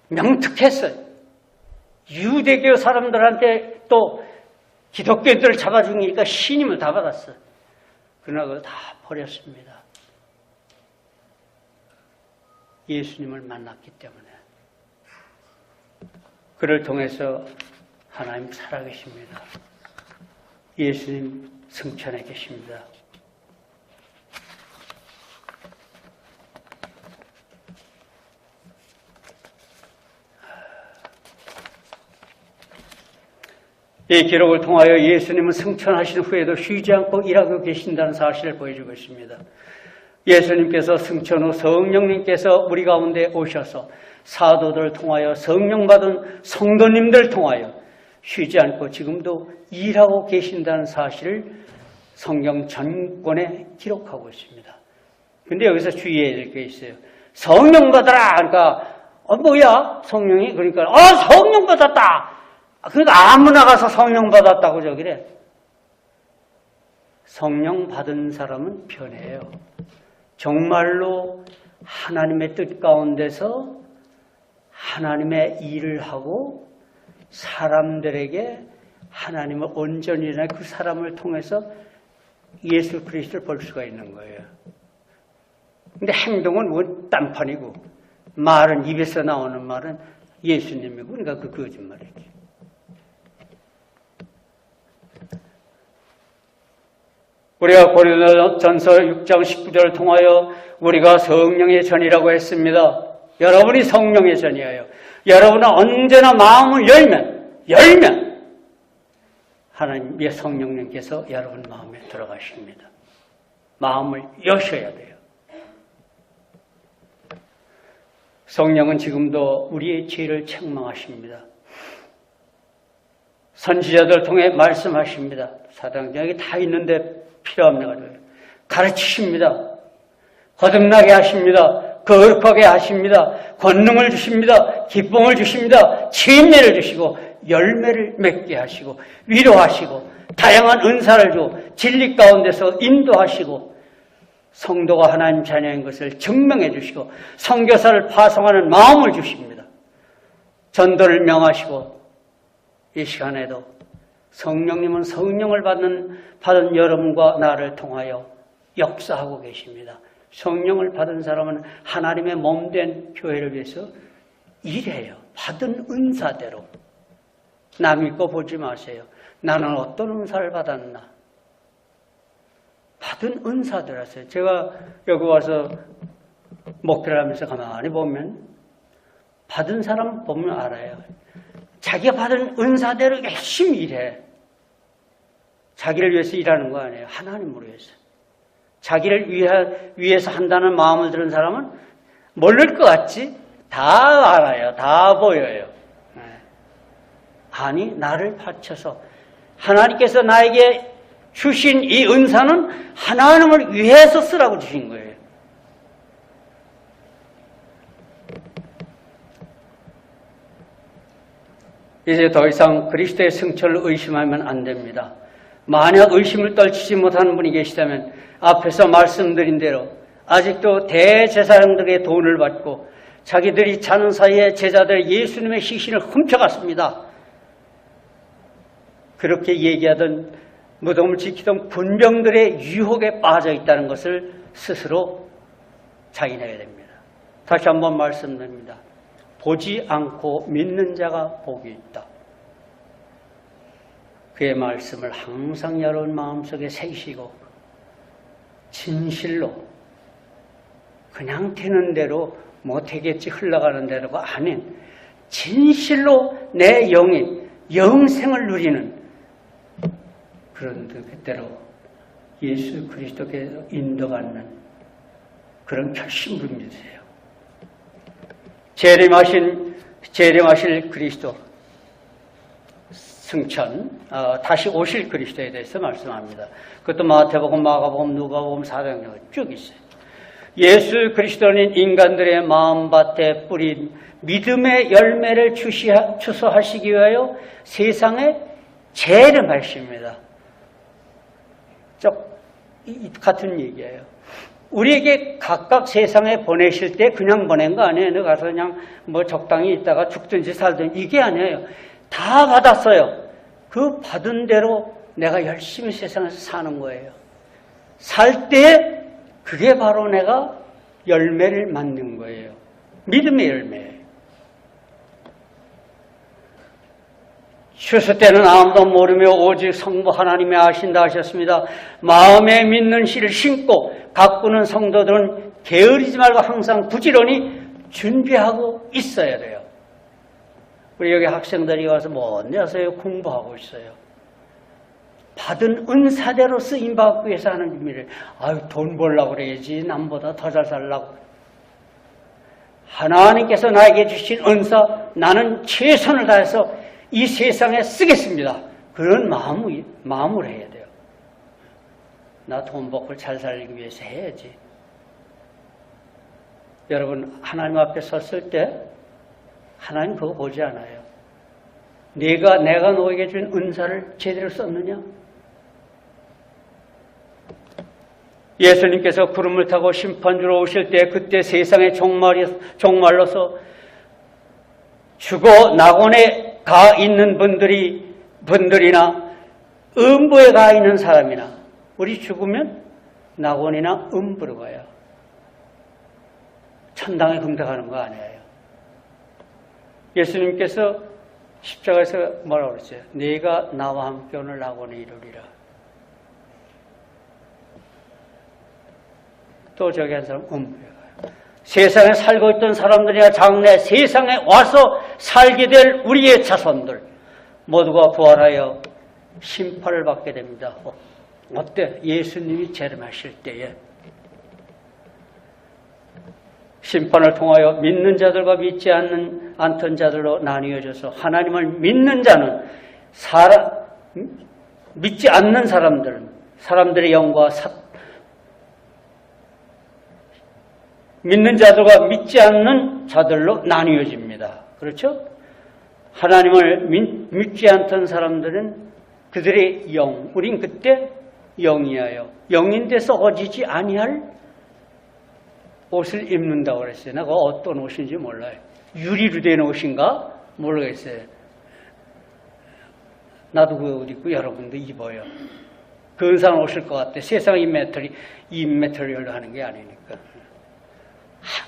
B: 명특했어요. 유대교 사람들한테 또 기독교인들을 잡아주니까 신임을 다 받았어. 그러나 그걸 다 버렸습니다. 예수님을 만났기 때문에. 그를 통해서 하나님 살아계십니다. 예수님 승천해 계십니다. 이 기록을 통하여 예수님은 승천하신 후에도 쉬지 않고 일하고 계신다는 사실을 보여주고 있습니다. 예수님께서 승천 후 성령님께서 우리 가운데 오셔서 사도들을 통하여 성령 받은 성도님들을 통하여 쉬지 않고 지금도 일하고 계신다는 사실을 성경 전권에 기록하고 있습니다. 근데 여기서 주의해야 될 게 있어요. 성령 받아라! 그러니까, 뭐야? 성령이? 그러니까, 성령 받았다! 그러니까 아무나 가서 성령 받았다고 저기래. 성령 받은 사람은 편해요. 정말로 하나님의 뜻 가운데서 하나님의 일을 하고 사람들에게 하나님을 온전히 그 사람을 통해서 예수 그리스도를 볼 수가 있는 거예요. 근데 행동은 뭐 딴판이고 말은 입에서 나오는 말은 예수님이고 그러니까 그 거짓말이지. 우리가 고린도전서 6장 19절을 통하여 우리가 성령의 전이라고 했습니다. 여러분이 성령의 전이에요. 여러분은 언제나 마음을 열면 하나님의 성령님께서 여러분 마음에 들어가십니다. 마음을 여셔야 돼요. 성령은 지금도 우리의 죄를 책망하십니다. 선지자들 통해 말씀하십니다. 사도행전에 다 있는데 필요합니다. 가르치십니다. 거듭나게 하십니다. 거룩하게 하십니다. 권능을 주십니다. 기쁨을 주십니다. 침례를 주시고 열매를 맺게 하시고 위로하시고 다양한 은사를 줘 진리 가운데서 인도하시고 성도가 하나님 자녀인 것을 증명해 주시고 선교사를 파송하는 마음을 주십니다. 전도를 명하시고 이 시간에도 성령님은 성령을 받은 여러분과 나를 통하여 역사하고 계십니다. 성령을 받은 사람은 하나님의 몸된 교회를 위해서 일해요. 받은 은사대로. 남의 거 보지 마세요. 나는 어떤 은사를 받았나. 받은 은사대로 하세요. 제가 여기 와서 목회를 하면서 가만히 보면 받은 사람 보면 알아요. 자기가 받은 은사대로 열심히 일해. 자기를 위해서 일하는 거 아니에요. 하나님을 위해서. 자기를 위해서 한다는 마음을 들은 사람은 모를 것 같지? 다 알아요. 다 보여요. 아니, 나를 바쳐서 하나님께서 나에게 주신 이 은사는 하나님을 위해서 쓰라고 주신 거예요. 이제 더 이상 그리스도의 승천을 의심하면 안 됩니다. 만약 의심을 떨치지 못하는 분이 계시다면 앞에서 말씀드린 대로 아직도 대제사장들에게 돈을 받고 자기들이 자는 사이에 제자들 예수님의 시신을 훔쳐갔습니다. 그렇게 얘기하던 무덤을 지키던 군병들의 유혹에 빠져 있다는 것을 스스로 자인해야 됩니다. 다시 한번 말씀드립니다. 보지 않고 믿는 자가 복이 있다. 그의 말씀을 항상 여러분 마음속에 새기시고 진실로 그냥 되는 대로 뭐 되겠지 흘러가는 대로가 아닌 진실로 내 영이 영생을 누리는 그런 그대로 예수 그리스도께서 인도받는 그런 결심을 믿으세요. 재림하실 그리스도 승천, 다시 오실 그리스도에 대해서 말씀합니다. 그것도 마태복음, 마가복음, 누가복음, 사도행전 쭉 있어요. 예수 그리스도는 인간들의 마음밭에 뿌린 믿음의 열매를 추수하시기 위하여 세상에 재림하십니다. 같은 얘기예요. 우리에게 각각 세상에 보내실 때 그냥 보낸 거 아니에요. 너 가서 그냥 뭐 적당히 있다가 죽든지 살든지 이게 아니에요. 다 받았어요. 그 받은 대로 내가 열심히 세상에서 사는 거예요. 살 때 그게 바로 내가 열매를 맺는 거예요. 믿음의 열매. 추수 때는 아무도 모르며 오직 성부 하나님이 아신다 하셨습니다. 마음에 믿는 씨를 심고 가꾸는 성도들은 게으르지 말고 항상 부지런히 준비하고 있어야 돼요. 우리 여기 학생들이 와서 뭔 녀석이요 공부하고 있어요. 받은 은사대로 쓰임받기 위해서 하는 준비를. 아유, 돈 벌려고 그래야지. 남보다 더 잘 살라고. 하나님께서 나에게 주신 은사, 나는 최선을 다해서 이 세상에 쓰겠습니다. 그런 마음을 해야 돼요. 나 돈 벌고 잘 살기 위해서 해야지. 여러분, 하나님 앞에 섰을 때 하나님 그거 보지 않아요. 내가 너에게 준 은사를 제대로 썼느냐? 예수님께서 구름을 타고 심판주로 오실 때 그때 세상의 종말로서 죽어 낙원에 가 있는 분들이나 음부에 가 있는 사람이나 우리 죽으면 낙원이나 음부로 가요. 천당에 금태가는 거 아니에요. 예수님께서 십자가에서 뭐라고 그랬어요? 네가 나와 함께 오늘 낙원에 이르리라. 또 저기 한 사람 음부에 가요. 세상에 살고 있던 사람들이나 장래 세상에 와서 살게 될 우리의 자손들 모두가 부활하여 심판을 받게 됩니다. 어때? 예수님이 재림하실 때에 심판을 통하여 믿는 자들과 믿지 않던 자들로 나뉘어져서 하나님을 믿는 자는 믿지 않는 사람들의 영과 믿는 자들과 믿지 않는 자들로 나뉘어집니다. 그렇죠? 하나님을 믿지 않던 사람들은 그들의 영, 우린 그때 영이에요. 영인데 썩어지지 아니할 옷을 입는다고 그랬어요. 내가 어떤 옷인지 몰라요. 유리로 된 옷인가? 모르겠어요. 나도 그 옷 입고 여러분도 입어요. 근사한 옷일 것 같아. 세상 이 메터리얼로 하는 게 아니니까.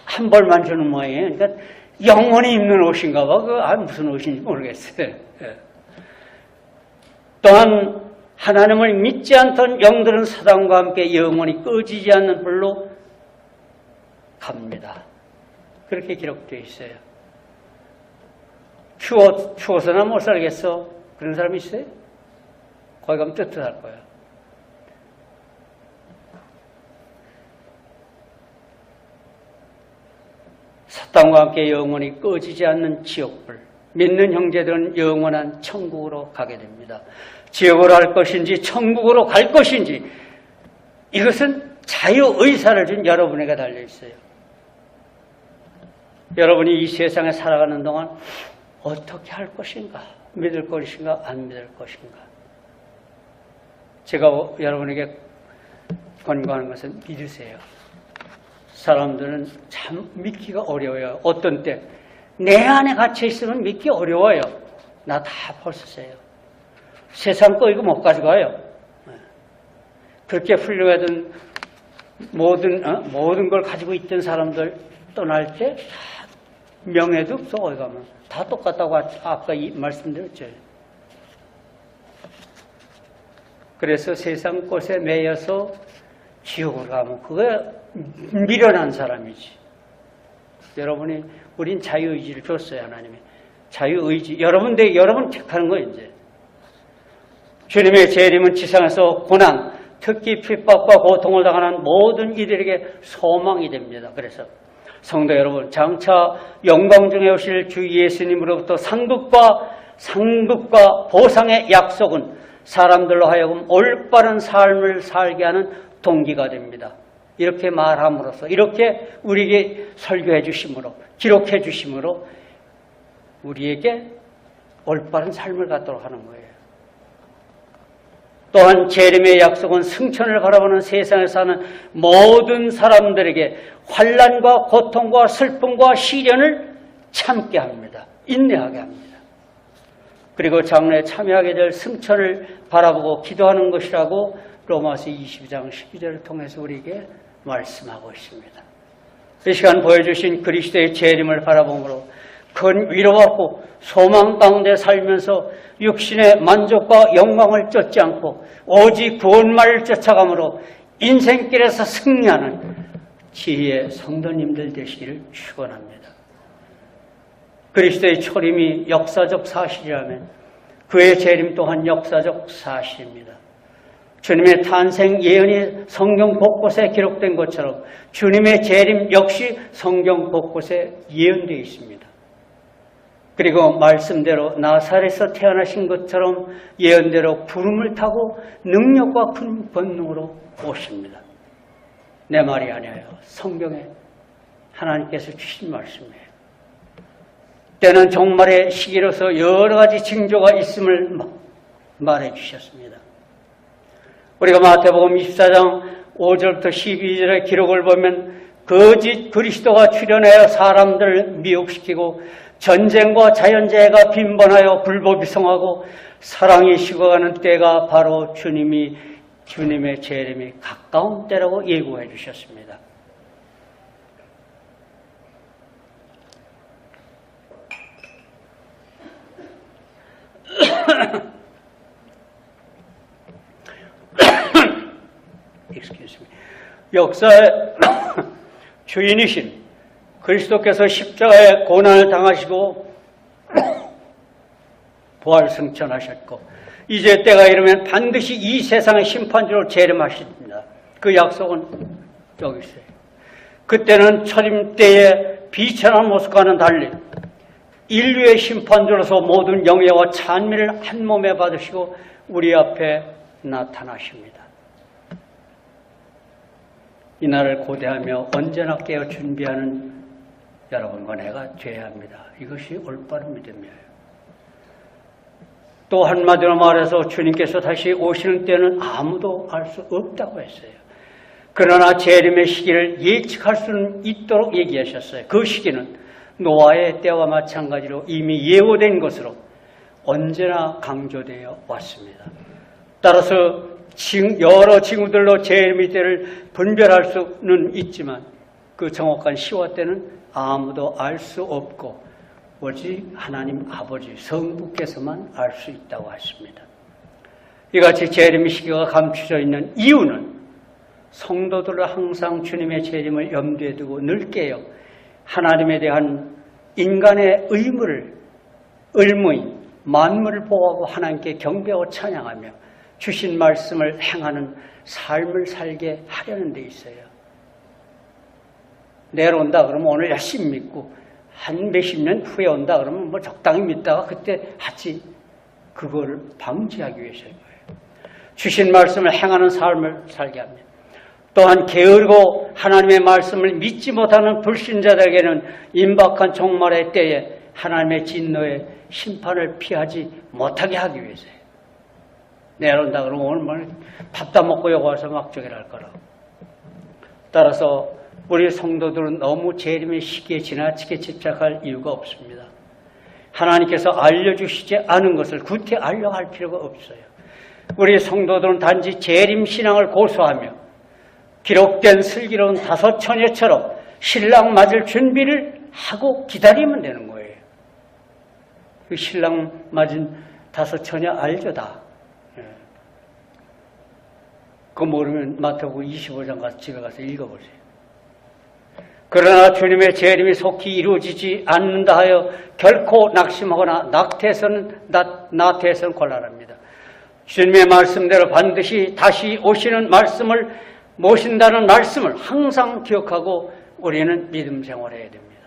B: 한 벌만 주는 모양이에요. 그러니까 영원히 입는 옷인가 봐. 무슨 옷인지 모르겠어요. 또한 하나님을 믿지 않던 영들은 사단과 함께 영원히 꺼지지 않는 불로 갑니다. 그렇게 기록되어 있어요. 추워서나 못 살겠어. 그런 사람이 있어요? 거기 가면 뜨뜻할 거야. 사탄과 함께 영원히 꺼지지 않는 지옥불. 믿는 형제들은 영원한 천국으로 가게 됩니다. 지옥으로 갈 것인지 천국으로 갈 것인지 이것은 자유의사를 준 여러분에게 달려있어요. 여러분이 이 세상에 살아가는 동안 어떻게 할 것인가? 믿을 것인가? 안 믿을 것인가? 제가 여러분에게 권고하는 것은 믿으세요. 사람들은 참 믿기가 어려워요. 어떤 때 내 안에 갇혀 있으면 믿기 어려워요. 나 다 벌써 세상 거 이거 못 가져가요. 그렇게 훌륭하던 모든 걸 가지고 있던 사람들 떠날 때 다 명예도 없어. 어디 가면 다 똑같다고 아까 말씀드렸죠. 그래서 세상 것에 매여서 지옥으로 가면 그거 미련한 사람이지. 우린 자유의지를 줬어요. 하나님이 자유의지. 여러분 택하는 거예요. 이제 주님의 재림은 지상에서 고난, 특히 핍박과 고통을 당하는 모든 이들에게 소망이 됩니다. 그래서 성도 여러분, 장차 영광 중에 오실 주 예수님으로부터 상급과 보상의 약속은 사람들로 하여금 올바른 삶을 살게 하는 동기가 됩니다. 이렇게 말함으로써, 이렇게 우리에게 설교해 주심으로, 기록해 주심으로 우리에게 올바른 삶을 갖도록 하는 거예요. 또한 재림의 약속은 승천을 바라보는 세상에 사는 모든 사람들에게 환난과 고통과 슬픔과 시련을 참게 합니다. 인내하게 합니다. 그리고 장래에 참여하게 될 승천을 바라보고 기도하는 것이라고 로마서 22장 12절을 통해서 우리에게 말씀하고 있습니다. 이 시간 보여주신 그리스도의 재림을 바라보므로 큰 위로받고 소망 가운데 살면서 육신의 만족과 영광을 쫓지 않고 오직 구원만을 쫓아감으로 인생길에서 승리하는 지혜의 성도님들 되시기를 축원합니다. 그리스도의 초림이 역사적 사실이라면 그의 재림 또한 역사적 사실입니다. 주님의 탄생 예언이 성경 곳곳에 기록된 것처럼 주님의 재림 역시 성경 곳곳에 예언되어 있습니다. 그리고 말씀대로 나사렛에서 태어나신 것처럼 예언대로 구름을 타고 능력과 큰 권능으로 오십니다. 내 말이 아니에요. 성경에 하나님께서 주신 말씀이에요. 때는 종말의 시기로서 여러 가지 징조가 있음을 말해 주셨습니다. 우리가 마태복음 24장 5절부터 12절의 기록을 보면 거짓 그리스도가 출현하여 사람들을 미혹시키고 전쟁과 자연재해가 빈번하여 불법이 성하고 사랑이 식어가는 때가 바로 주님의 재림이 가까운 때라고 예고해 주셨습니다. 역사의 주인이신 그리스도께서 십자가에 고난을 당하시고 부활 승천하셨고 이제 때가 이르면 반드시 이 세상의 심판주로 재림하십니다. 그 약속은 여기 있어요. 그때는 초림 때의 비천한 모습과는 달리 인류의 심판주로서 모든 영예와 찬미를 한 몸에 받으시고 우리 앞에 나타나십니다. 이날을 고대하며 언제나 깨어 준비하는 여러분과 내가 되어야 합니다. 이것이 올바른 믿음이에요. 또 한마디로 말해서 주님께서 다시 오시는 때는 아무도 알 수 없다고 했어요. 그러나 재림의 시기를 예측할 수는 있도록 얘기하셨어요. 그 시기는 노아의 때와 마찬가지로 이미 예고된 것으로 언제나 강조되어 왔습니다. 따라서 여러 징후들로 재림의 때를 분별할 수는 있지만 그 정확한 시와 때는 아무도 알 수 없고 오직 하나님 아버지 성부께서만 알 수 있다고 하십니다. 이같이 재림의 시기가 감추져 있는 이유는 성도들을 항상 주님의 재림을 염두에 두고 늘 깨어 하나님에 대한 인간의 의무인 만물을 보호하고 하나님께 경배하고 찬양하며 주신 말씀을 행하는 삶을 살게 하려는 데 있어요. 내일 온다 그러면 오늘 열심히 믿고 한 몇십 년 후에 온다 그러면 뭐 적당히 믿다가 그때 하지. 그거를 방지하기 위해서인 거예요. 주신 말씀을 행하는 삶을 살게 합니다. 또한 게으르고 하나님의 말씀을 믿지 못하는 불신자들에게는 임박한 종말의 때에 하나님의 진노의 심판을 피하지 못하게 하기 위해서예요. 내일 온다 그러면 오늘 뭐 밥도 먹고 여기 와서 막 저기를 할 거라고. 따라서 우리 성도들은 너무 재림의 시기에 지나치게 집착할 이유가 없습니다. 하나님께서 알려주시지 않은 것을 구태 알려할 필요가 없어요. 우리 성도들은 단지 재림 신앙을 고수하며 기록된 슬기로운 다섯 처녀처럼 신랑 맞을 준비를 하고 기다리면 되는 거예요. 그 신랑 맞은 다섯 처녀 알죠 다. 그거 모르면 마태복음 25장 가서 집에 가서 읽어보세요. 그러나 주님의 재림이 속히 이루어지지 않는다 하여 결코 낙심하거나 나태해서는 곤란합니다. 주님의 말씀대로 반드시 다시 오시는 말씀을 모신다는 말씀을 항상 기억하고 우리는 믿음 생활해야 됩니다.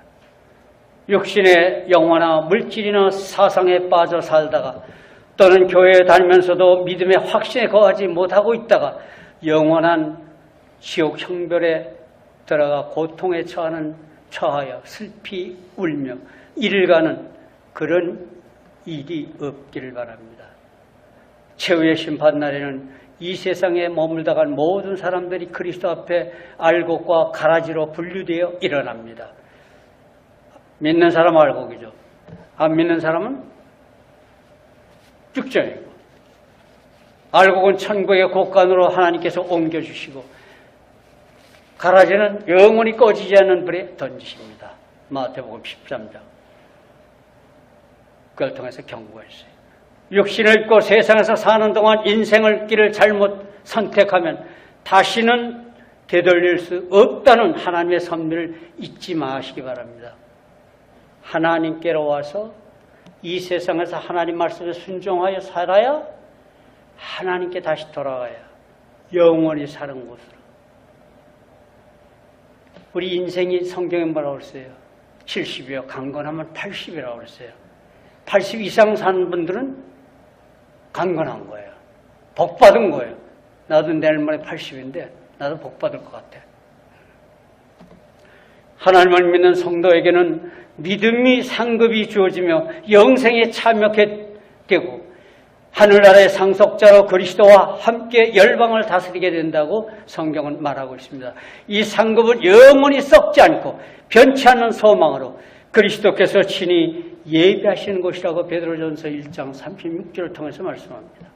B: 육신의 영화나 물질이나 사상에 빠져 살다가 또는 교회에 다니면서도 믿음의 확신에 거하지 못하고 있다가 영원한 지옥 형벌에 들어가 고통에 처하여 슬피 울며 이를 가는 그런 일이 없기를 바랍니다. 최후의 심판날에는 이 세상에 머물다 간 모든 사람들이 그리스도 앞에 알곡과 가라지로 분류되어 일어납니다. 믿는 사람 알곡이죠. 안 믿는 사람은 육정이고 알고 본 천국의 곳간으로 하나님께서 옮겨주시고 가라지는 영원히 꺼지지 않는 불에 던지십니다. 마태복음 13장. 그걸 통해서 경고가 있어요. 육신을 입고 세상에서 사는 동안 인생을 길을 잘못 선택하면 다시는 되돌릴 수 없다는 하나님의 섭리를 잊지 마시기 바랍니다. 하나님께로 와서 이 세상에서 하나님 말씀에 순종하여 살아야 하나님께 다시 돌아가야 영원히 사는 곳으로. 우리 인생이 성경에 뭐라고 그랬어요? 70이요. 강건하면 80이라고 그랬어요. 80 이상 사는 분들은 강건한 거예요. 복 받은 거예요. 나도 내일 모레 80인데 나도 복 받을 것 같아. 하나님을 믿는 성도에게는 믿음이 상급이 주어지며 영생에 참여하게 되고 하늘나라의 상속자로 그리스도와 함께 열방을 다스리게 된다고 성경은 말하고 있습니다. 이 상급은 영원히 썩지 않고 변치 않는 소망으로 그리스도께서 친히 예비하시는 것이라고 베드로전서 1장 36절을 통해서 말씀합니다.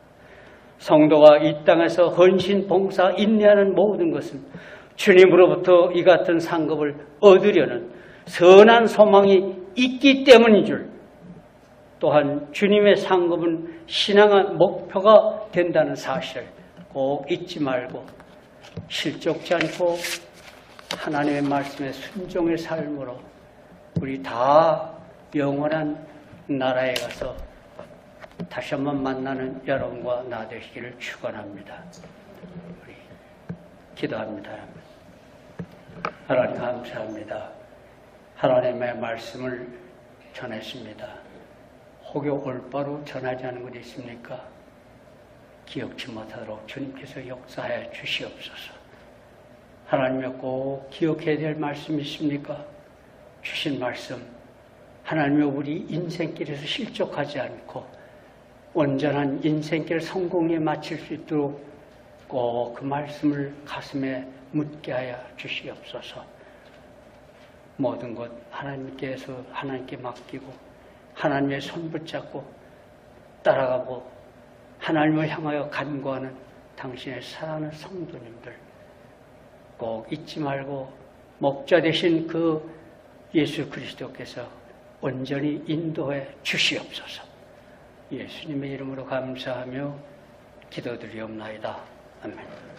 B: 성도가 이 땅에서 헌신, 봉사, 인내하는 모든 것은 주님으로부터 이 같은 상급을 얻으려는 선한 소망이 있기 때문인 줄, 또한 주님의 상급은 신앙의 목표가 된다는 사실을 꼭 잊지 말고 실족지 않고 하나님의 말씀에 순종의 삶으로 우리 다 영원한 나라에 가서 다시 한번 만나는 여러분과 나 되시기를 축원합니다. 우리 기도합니다. 하나님 감사합니다. 하나님의 말씀을 전했습니다. 혹여 올바로 전하지 않은 것이 있습니까? 기억치 못하도록 주님께서 역사하여 주시옵소서. 하나님의 꼭 기억해야 될 말씀이 있습니까? 주신 말씀, 하나님의 우리 인생길에서 실족하지 않고 온전한 인생길 성공에 마칠 수 있도록 꼭 그 말씀을 가슴에 묻게 하여 주시옵소서. 모든 것 하나님께서 하나님께 맡기고 하나님의 손 붙잡고 따라가고 하나님을 향하여 간구하는 당신의 사랑하는 성도님들 꼭 잊지 말고 목자 되신 그 예수 그리스도께서 온전히 인도해 주시옵소서. 예수님의 이름으로 감사하며 기도드리옵나이다. 아멘.